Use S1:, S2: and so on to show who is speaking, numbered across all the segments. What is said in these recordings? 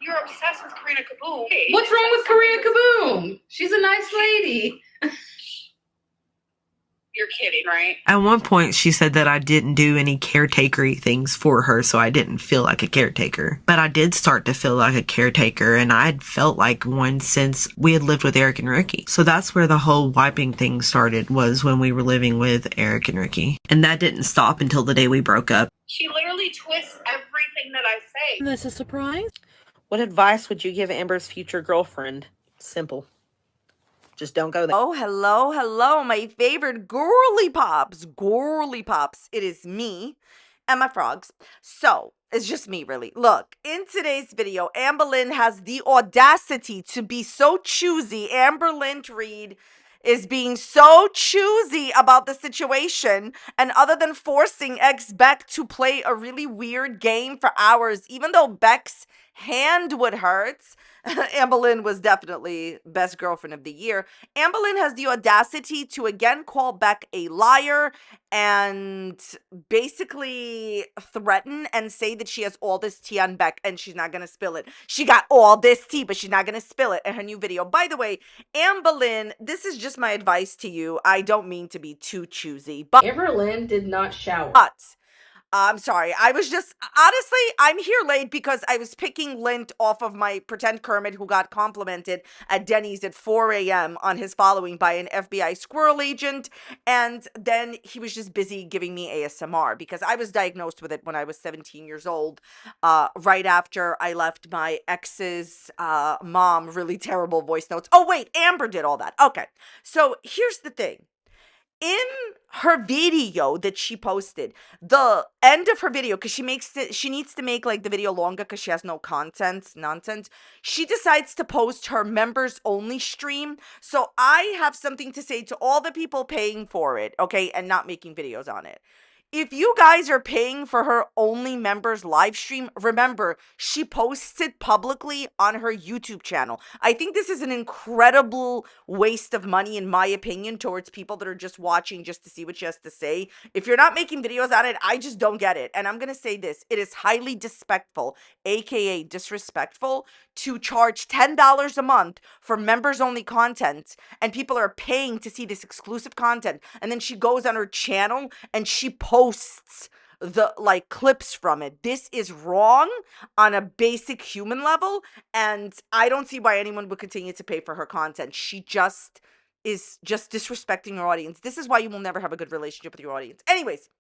S1: you're obsessed with Karina Kaboom.
S2: What's wrong with Karina Kaboom? She's a nice lady.
S1: You're kidding, right?
S3: At one point, she said that I didn't do any caretaker-y things for her, so I didn't feel like a caretaker. But I did start to feel like a caretaker, and I had felt like one since we had lived with Eric and Ricky. So that's where the whole wiping thing started, was when we were living with Eric and Ricky. And that didn't stop until the day we broke up.
S1: She literally twists everything that I say.
S4: This a surprise?
S3: What advice would you give Amber's future girlfriend? Simple. Just don't go there.
S5: Oh, hello, my favorite girly pops. Girly pops. It is me and my frogs. So, it's just me, really. Look, in today's video, Amberlynn has the audacity to be so choosy. Amberlynn Reid is being so choosy about the situation, and other than forcing ex-Beck to play a really weird game for hours, even though Beck's hand would hurt, Amberlynn was definitely best girlfriend of the year. Amberlynn has the audacity to again call Beck a liar and basically threaten and say that she has all this tea on Beck and she's not going to spill it. She got all this tea, but she's not going to spill it in her new video. By the way, Amberlynn, this is just my advice to you. I don't mean to be too choosy, but
S2: Amberlynn did not shower.
S5: I'm sorry. I was just, honestly, I'm here late because I was picking lint off of my pretend Kermit who got complimented at Denny's at 4 a.m. on his following by an FBI squirrel agent. And then he was just busy giving me ASMR because I was diagnosed with it when I was 17 years old, right after I left my ex's mom really terrible voice notes. Oh, wait, Amber did all that. Okay. So here's the thing. In her video that she posted, the end of her video, because she needs to make like the video longer because she has no nonsense, she decides to post her members only stream. So I have something to say to all the people paying for it, okay, and not making videos on it. If you guys are paying for her only members live stream, remember, she posts it publicly on her YouTube channel. I think this is an incredible waste of money, in my opinion, towards people that are just watching just to see what she has to say. If you're not making videos on it, I just don't get it. And I'm going to say this. It is highly disrespectful, aka disrespectful, to charge $10 a month for members-only content, and people are paying to see this exclusive content, and then she goes on her channel and she posts the like clips from it. This is wrong on a basic human level, and I don't see why anyone would continue to pay for her content. She just is just disrespecting her audience. This is why you will never have a good relationship with your audience. Anyways,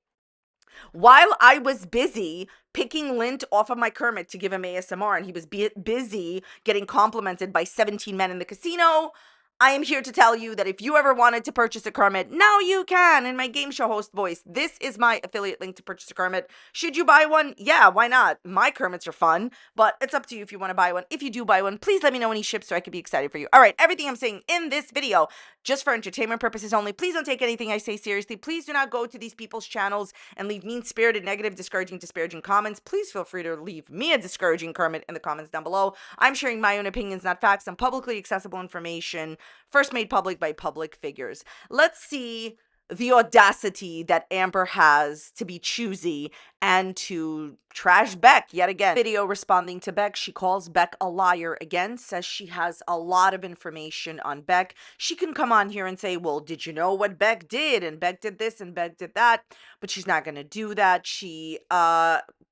S5: while I was busy picking lint off of my Kermit to give him ASMR, and he was busy getting complimented by 17 men in the casino, I am here to tell you that if you ever wanted to purchase a Kermit, now you can in my game show host voice. This is my affiliate link to purchase a Kermit. Should you buy one? Yeah, why not? My Kermits are fun, but it's up to you if you want to buy one. If you do buy one, please let me know when he ships so I can be excited for you. All right, everything I'm saying in this video, just for entertainment purposes only. Please don't take anything I say seriously. Please do not go to these people's channels and leave mean-spirited, negative, discouraging, disparaging comments. Please feel free to leave me a discouraging Kermit in the comments down below. I'm sharing my own opinions, not facts, and publicly accessible information, first made public by public figures. Let's see the audacity that Amber has to be choosy and to trash Beck yet again. Video responding to Beck, she calls Beck a liar again, says she has a lot of information on Beck. She can come on here and say, well, did you know what Beck did? And Beck did this and Beck did that, but she's not going to do that. She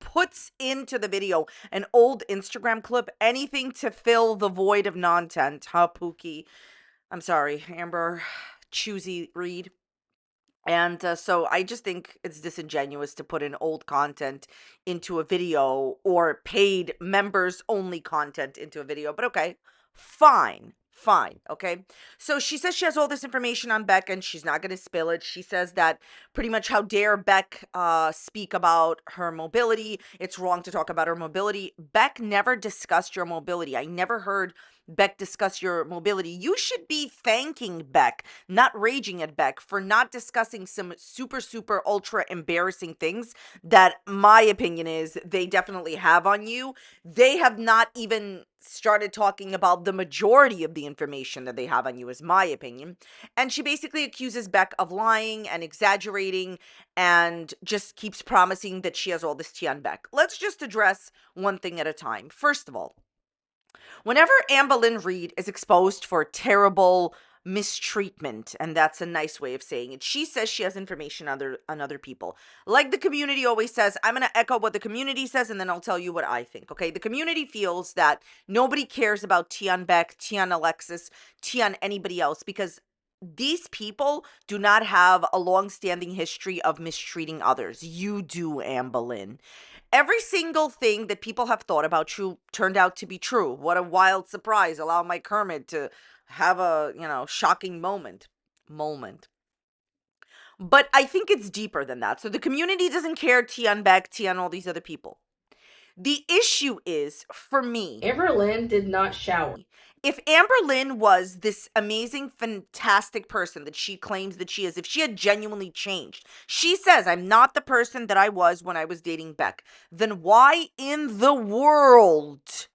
S5: puts into the video an old Instagram clip, anything to fill the void of non-tent, huh, Pookie? I'm sorry, Amber, choosy Reid. And so I just think it's disingenuous to put in old content into a video or paid members only content into a video. But okay, fine, okay? So she says she has all this information on Beck and she's not going to spill it. She says that pretty much how dare Beck speak about her mobility. It's wrong to talk about her mobility. Beck never discussed your mobility. I never heard Beck discuss your mobility. You should be thanking Beck, not raging at Beck for not discussing some super, super ultra embarrassing things that my opinion is they definitely have on you. They have not even started talking about the majority of the information that they have on you, is my opinion. And she basically accuses Beck of lying and exaggerating and just keeps promising that she has all this tea on Beck. Let's just address one thing at a time. First of all, whenever Amberlynn Reid is exposed for terrible mistreatment, and that's a nice way of saying it, she says she has information on other people. Like the community always says, I'm going to echo what the community says, and then I'll tell you what I think, okay? The community feels that nobody cares about T on Beck, T on Alexis, T on anybody else, because these people do not have a long-standing history of mistreating others. You do, Amberlynn. Every single thing that people have thought about you turned out to be true. What a wild surprise. Allow my Kermit to have a, shocking moment. But I think it's deeper than that. So the community doesn't care T on Beck, T on all these other people. The issue is, for me,
S2: Amberlynn did not shower.
S5: if Amberlynn was this amazing, fantastic person that she claims that she is, if she had genuinely changed, she says, I'm not the person that I was when I was dating Beck, then why in the world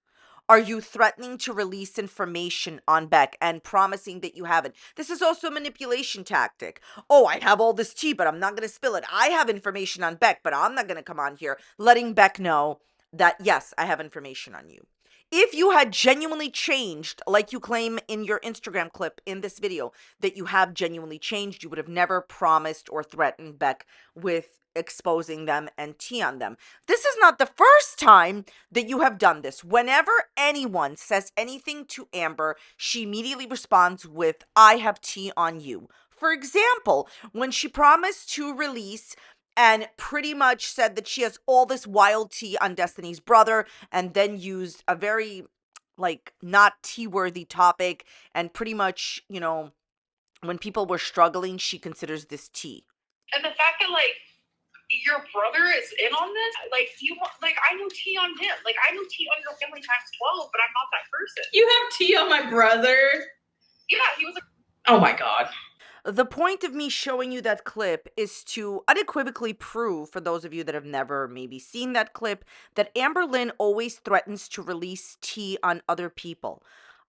S5: are you threatening to release information on Beck and promising that you haven't? This is also a manipulation tactic. Oh, I have all this tea, but I'm not going to spill it. I have information on Beck, but I'm not going to come on here letting Beck know that, yes, I have information on you. If you had genuinely changed, like you claim in your Instagram clip in this video, that you have genuinely changed, you would have never promised or threatened Beck with exposing them and tea on them. This is not the first time that you have done this. Whenever anyone says anything to Amber, she immediately responds with, I have tea on you. For example, when she promised to release and pretty much said that she has all this wild tea on Destiny's brother, and then used a very, not tea-worthy topic, and pretty much, when people were struggling, she considers this tea.
S1: And the fact that, your brother is in on this, I know tea on him. I know tea on your family times 12, but I'm not that person.
S2: You have tea on my brother?
S1: Yeah, he was like,
S2: oh my God.
S5: The point of me showing you that clip is to unequivocally prove, for those of you that have never maybe seen that clip, that Amberlynn always threatens to release tea on other people.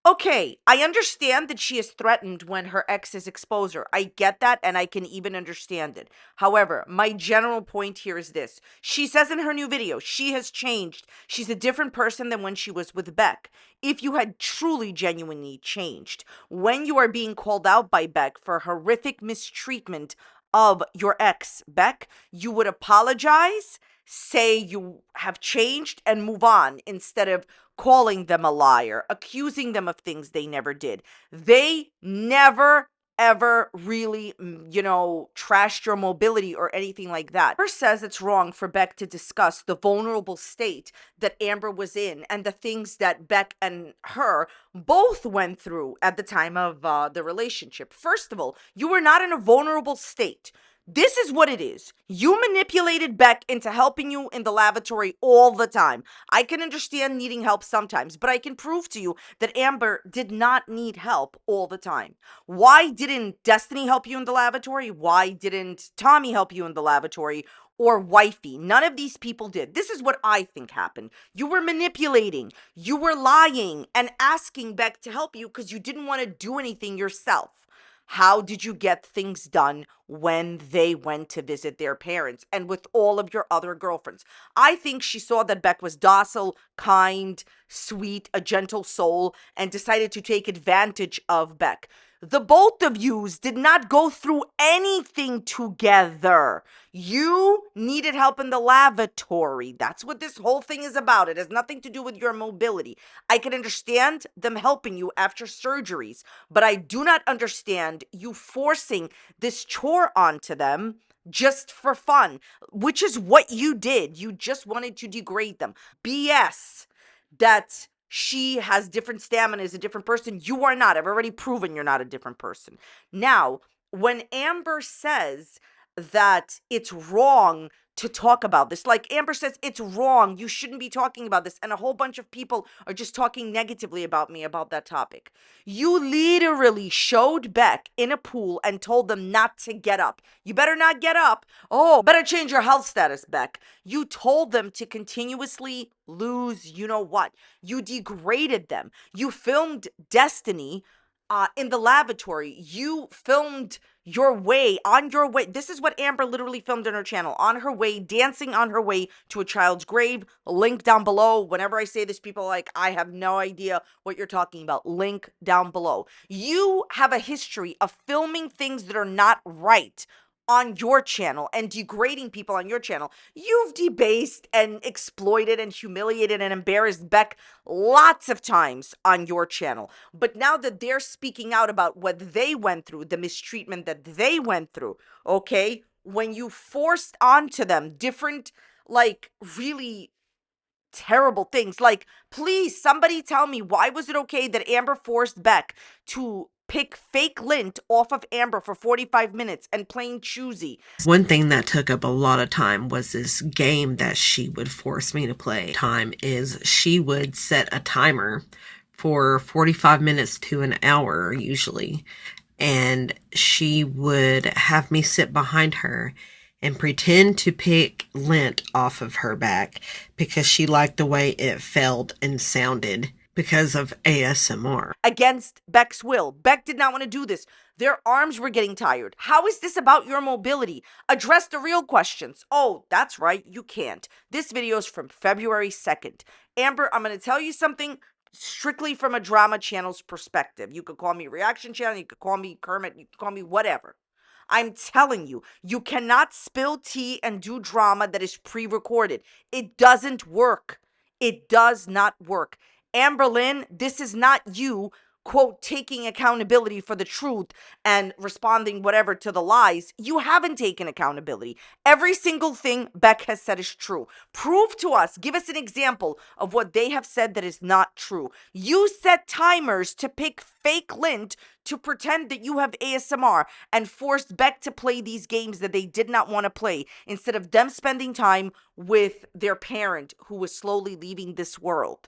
S5: Okay, I understand that she is threatened when her exes expose her. I get that, and I can even understand it. However, my general point here is this. She says in her new video, she has changed. She's a different person than when she was with Beck. If you had truly, genuinely changed, when you are being called out by Beck for horrific mistreatment of your ex, Beck, you would apologize, say you have changed, and move on instead of calling them a liar, accusing them of things they never did. They never, ever really, trashed your mobility or anything like that. Amber says it's wrong for Beck to discuss the vulnerable state that Amber was in and the things that Beck and her both went through at the time of the relationship. First of all, you were not in a vulnerable state. This is what it is. You manipulated Beck into helping you in the lavatory all the time. I can understand needing help sometimes, but I can prove to you that Amber did not need help all the time. Why didn't Destiny help you in the lavatory? Why didn't Tommy help you in the lavatory? Or Wifey? None of these people did. This is what I think happened. You were manipulating, you were lying, and asking Beck to help you because you didn't want to do anything yourself. How did you get things done when they went to visit their parents and with all of your other girlfriends? I think she saw that Beck was docile, kind, sweet, a gentle soul, and decided to take advantage of Beck. The both of yous did not go through anything together. You needed help in the lavatory. That's what this whole thing is about. It has nothing to do with your mobility. I can understand them helping you after surgeries, but I do not understand you forcing this chore onto them just for fun, which is what you did. You just wanted to degrade them. BS that she has different stamina, is a different person. You are not. I've already proven you're not a different person. Now, when Amber says that it's wrong to talk about this. Like Amber says, it's wrong. You shouldn't be talking about this. And a whole bunch of people are just talking negatively about me about that topic. You literally showed Beck in a pool and told them not to get up. You better not get up. Oh, better change your health status, Beck. You told them to continuously lose, you know what? You degraded them. You filmed Destiny in the lavatory. You filmed your way, on your way. This is what Amber literally filmed on her channel. On her way, dancing on her way to a child's grave. Link down below. Whenever I say this, people are like, I have no idea what you're talking about. Link down below. You have a history of filming things that are not right on your channel and degrading people on your channel. You've debased and exploited and humiliated and embarrassed Beck lots of times on your channel. But now that they're speaking out about what they went through, the mistreatment that they went through, okay, when you forced onto them different, like, really terrible things, like, please, somebody tell me, why was it okay that Amber forced Beck to pick fake lint off of Amber for 45 minutes and plain choosy?
S3: One thing that took up a lot of time was this game that she would force me to play. Time is she would set a timer for 45 minutes to an hour usually, and she would have me sit behind her and pretend to pick lint off of her back because she liked the way it felt and sounded because of ASMR.
S5: Against Beck's will. Beck did not want to do this. Their arms were getting tired. How is this about your mobility? Address the real questions. Oh, that's right, you can't. This video is from February 2nd. Amber, I'm going to tell you something strictly from a drama channel's perspective. You could call me Reaction Channel, you could call me Kermit, you could call me whatever. I'm telling you, you cannot spill tea and do drama that is pre-recorded. It doesn't work. It does not work. Amberlynn, this is not you, quote, taking accountability for the truth and responding whatever to the lies. You haven't taken accountability. Every single thing Beck has said is true. Prove to us, give us an example of what they have said that is not true. You set timers to pick fake lint to pretend that you have ASMR and forced Beck to play these games that they did not want to play instead of them spending time with their parent who was slowly leaving this world.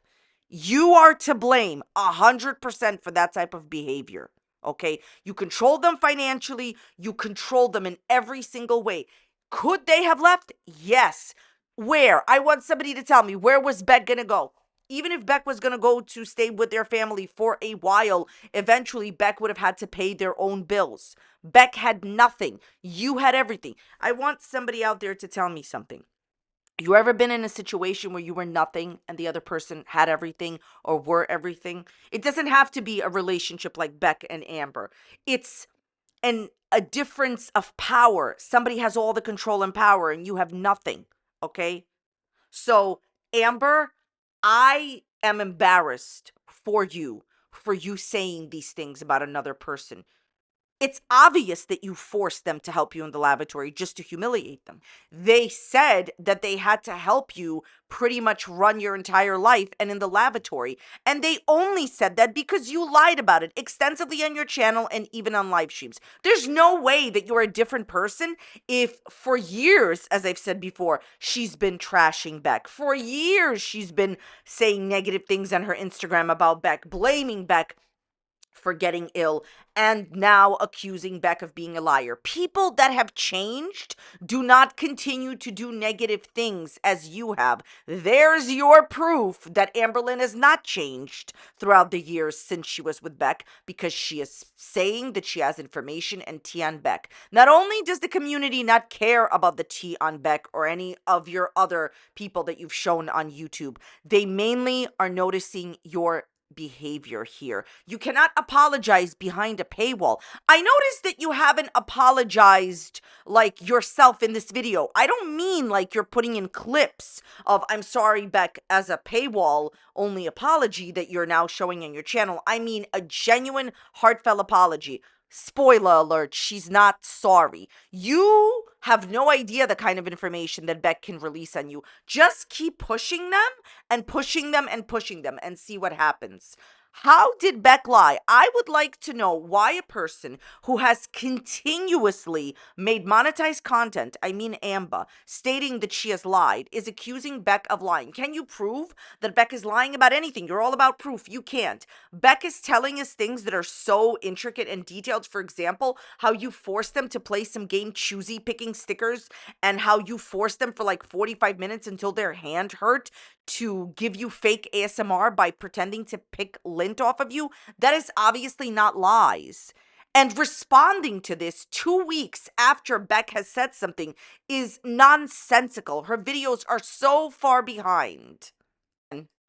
S5: You are to blame 100% for that type of behavior, okay? You control them financially. You control them in every single way. Could they have left? Yes. Where? I want somebody to tell me, where was Beck going to go? Even if Beck was going to go to stay with their family for a while, eventually Beck would have had to pay their own bills. Beck had nothing. You had everything. I want somebody out there to tell me something. You ever been in a situation where you were nothing and the other person had everything or were everything? It doesn't have to be a relationship like Beck and Amber. It's a difference of power. Somebody has all the control and power and you have nothing, okay? So, Amber, I am embarrassed for you saying these things about another person. It's obvious that you forced them to help you in the lavatory just to humiliate them. They said that they had to help you pretty much run your entire life and in the lavatory. And they only said that because you lied about it extensively on your channel and even on live streams. There's no way that you're a different person if for years, as I've said before, she's been trashing Beck. For years, she's been saying negative things on her Instagram about Beck, blaming Beck for getting ill, and now accusing Beck of being a liar. People that have changed do not continue to do negative things as you have. There's your proof that Amberlynn has not changed throughout the years since she was with Beck, because she is saying that she has information and tea on Beck. Not only does the community not care about the tea on Beck or any of your other people that you've shown on YouTube, they mainly are noticing your behavior here. You cannot apologize behind a paywall. I noticed that you haven't apologized like yourself in this video. I don't mean like you're putting in clips of I'm sorry Beck as a paywall only apology that you're now showing on your channel. I mean a genuine heartfelt apology. Spoiler alert, she's not sorry. You have no idea the kind of information that Beck can release on you. Just keep pushing them and pushing them and pushing them and see what happens. How did Beck lie? I would like to know why a person who has continuously made monetized content, I mean Amber, stating that she has lied, is accusing Beck of lying. Can you prove that Beck is lying about anything? You're all about proof. You can't. Beck is telling us things that are so intricate and detailed. For example, how you force them to play some game choosy picking stickers, and how you force them for like 45 minutes until their hand hurt to give you fake ASMR by pretending to pick lint off of you. That is obviously not lies. And responding to this 2 weeks after Beck has said something is nonsensical. Her videos are so far behind.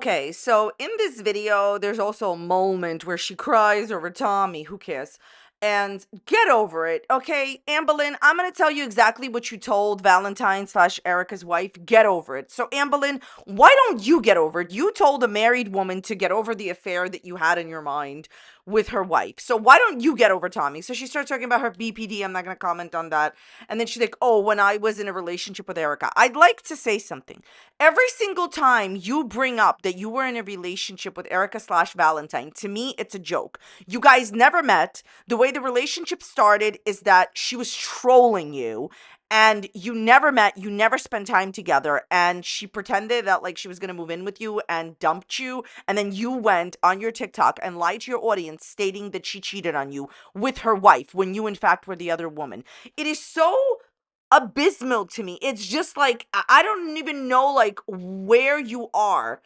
S5: Okay, so in this video, there's also a moment where she cries over Tommy. Who cares? And get over it, okay? Amberlynn, I'm gonna tell you exactly what you told Valentine / Erica's wife. Get over it. So, Amberlynn, why don't you get over it? You told a married woman to get over the affair that you had in your mind with her wife. So why don't you get over Tommy? So she starts talking about her BPD. I'm not gonna comment on that. And then she's like, oh, when I was in a relationship with Erica. I'd like to say something. Every single time you bring up that you were in a relationship with Erica / Valentine, to me, it's a joke. You guys never met. The way the relationship started is that she was trolling you, and you never met, you never spent time together, and she pretended that like she was going to move in with you and dumped you, and then you went on your TikTok and lied to your audience stating that she cheated on you with her wife when you in fact were the other woman. It is so abysmal to me. It's just like I don't even know like where you are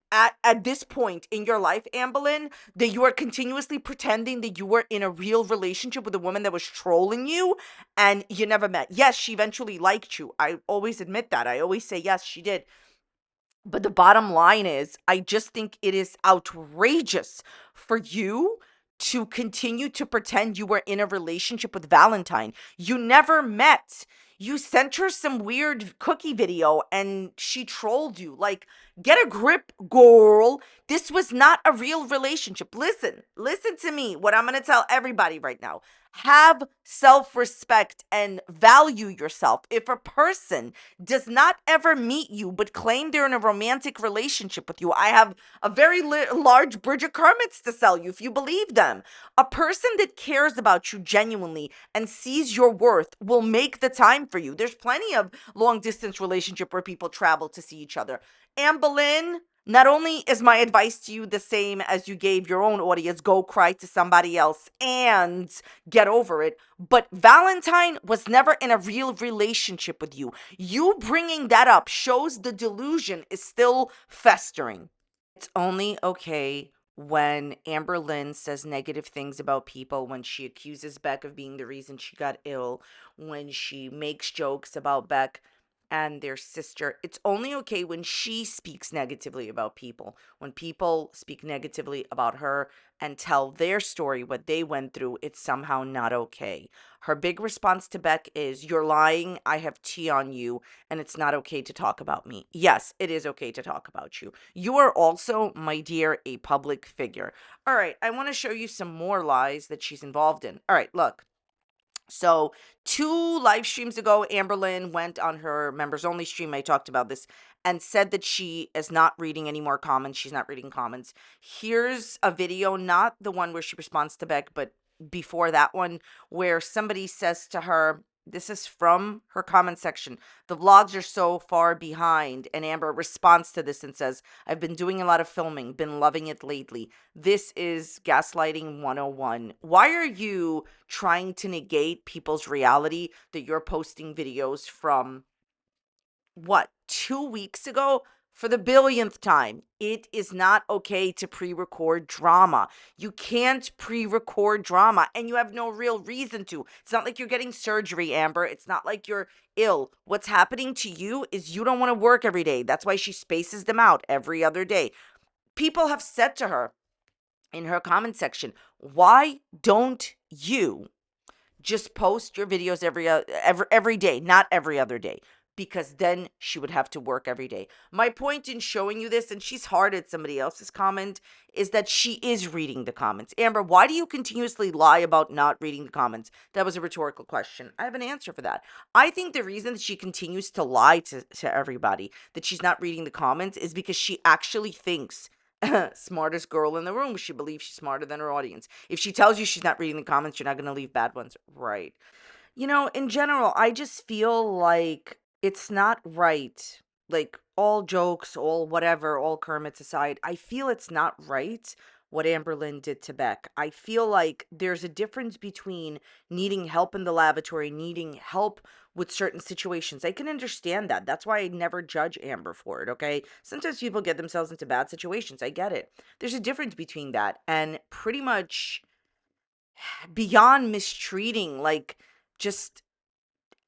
S5: at this point in your life, Amberlynn, that you are continuously pretending that you were in a real relationship with a woman that was trolling you and you never met. Yes, she eventually liked you. I always admit that. I always say yes, she did. But the bottom line is, I just think it is outrageous for you to continue to pretend you were in a relationship with Valentine. You never met. You sent her some weird cookie video and she trolled you. Like, get a grip, girl. This was not a real relationship. Listen to me. What I'm going to tell everybody right now. Have self-respect and value yourself. If a person does not ever meet you but claim they're in a romantic relationship with you, I have a very large bridge of Kermits to sell you if you believe them. A person that cares about you genuinely and sees your worth will make the time for you. There's plenty of long distance relationship where people travel to see each other. Amberlynn, not only is my advice to you the same as you gave your own audience, go cry to somebody else and get over it, but Valentine was never in a real relationship with you. You bringing that up shows the delusion is still festering. It's only okay when Amberlynn says negative things about people, when she accuses Beck of being the reason she got ill, when she makes jokes about Beck and their sister. It's only okay when she speaks negatively about people. When people speak negatively about her and tell their story, what they went through, it's somehow not okay. Her big response to Beck is, you're lying, I have tea on you, and it's not okay to talk about me. Yes, it is okay to talk about you. You are also, my dear, a public figure. All right, I want to show you some more lies that she's involved in. All right, look. So 2 live streams ago, Amberlynn went on her members only stream. I talked about this and said that she is not reading any more comments. She's not reading comments. Here's a video, not the one where she responds to Beck, but before that one, where somebody says to her, this is from her comment section, the vlogs are so far behind. And Amber responds to this and says, I've been doing a lot of filming, been loving it lately. This is gaslighting 101. Why are you trying to negate people's reality that you're posting videos from, 2 weeks ago? For the billionth time, it is not okay to pre-record drama. You can't pre-record drama, and you have no real reason to. It's not like you're getting surgery, Amber. It's not like you're ill. What's happening to you is you don't want to work every day. That's why she spaces them out every other day. People have said to her in her comment section, why don't you just post your videos every day, not every other day? Because then she would have to work every day. My point in showing you this, and she's hard at somebody else's comment, is that she is reading the comments. Amber, why do you continuously lie about not reading the comments? That was a rhetorical question. I have an answer for that. I think the reason that she continues to lie to everybody that she's not reading the comments is because she actually thinks Smartest girl in the room. She believes she's smarter than her audience. If she tells you she's not reading the comments, you're not going to leave bad ones. Right. In general, I just feel like it's not right. Like, all jokes, all whatever, all Kermits aside, I feel it's not right what Amberlynn did to Beck. I feel like there's a difference between needing help in the lavatory, needing help with certain situations. I can understand that. That's why I never judge Amber for it, okay? Sometimes people get themselves into bad situations. I get it. There's a difference between that and pretty much beyond mistreating, like, just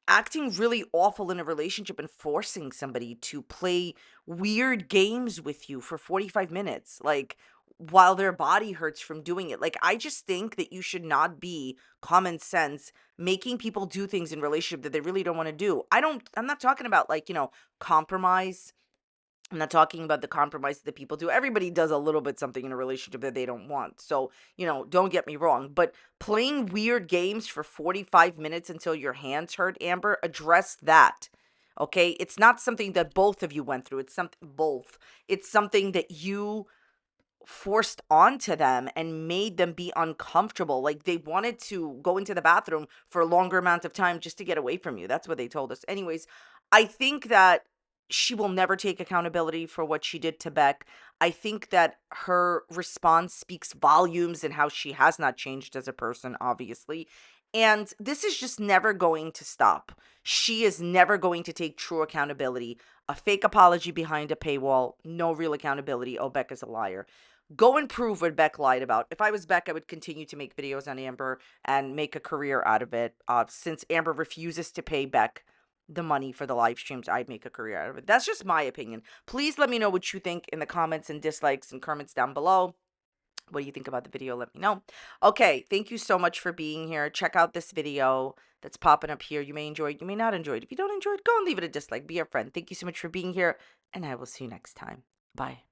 S5: acting really awful in a relationship and forcing somebody to play weird games with you for 45 minutes, like, while their body hurts from doing it. Like, I just think that you should not be common sense making people do things in relationship that they really don't want to do. I'm not talking about, like, compromise. I'm not talking about the compromise that people do. Everybody does a little bit something in a relationship that they don't want. So, don't get me wrong. But playing weird games for 45 minutes until your hands hurt, Amber, address that. Okay? It's not something that both of you went through. It's something both. It's something that you forced onto them and made them be uncomfortable. Like, they wanted to go into the bathroom for a longer amount of time just to get away from you. That's what they told us. Anyways, I think that she will never take accountability for what she did to Beck. I think that her response speaks volumes in how she has not changed as a person, obviously. And this is just never going to stop. She is never going to take true accountability. A fake apology behind a paywall, no real accountability. Oh, Beck is a liar. Go and prove what Beck lied about. If I was Beck, I would continue to make videos on Amber and make a career out of it. Since Amber refuses to pay Beck the money for the live streams, I'd make a career out of it. That's just my opinion. Please let me know what you think in the comments and dislikes and comments down below. What do you think about the video? Let me know. Okay, thank you so much for being here. Check out this video that's popping up here. You may enjoy it, you may not enjoy it. If you don't enjoy it, go and leave it a dislike. Be a friend. Thank you so much for being here, and I will see you next time. Bye.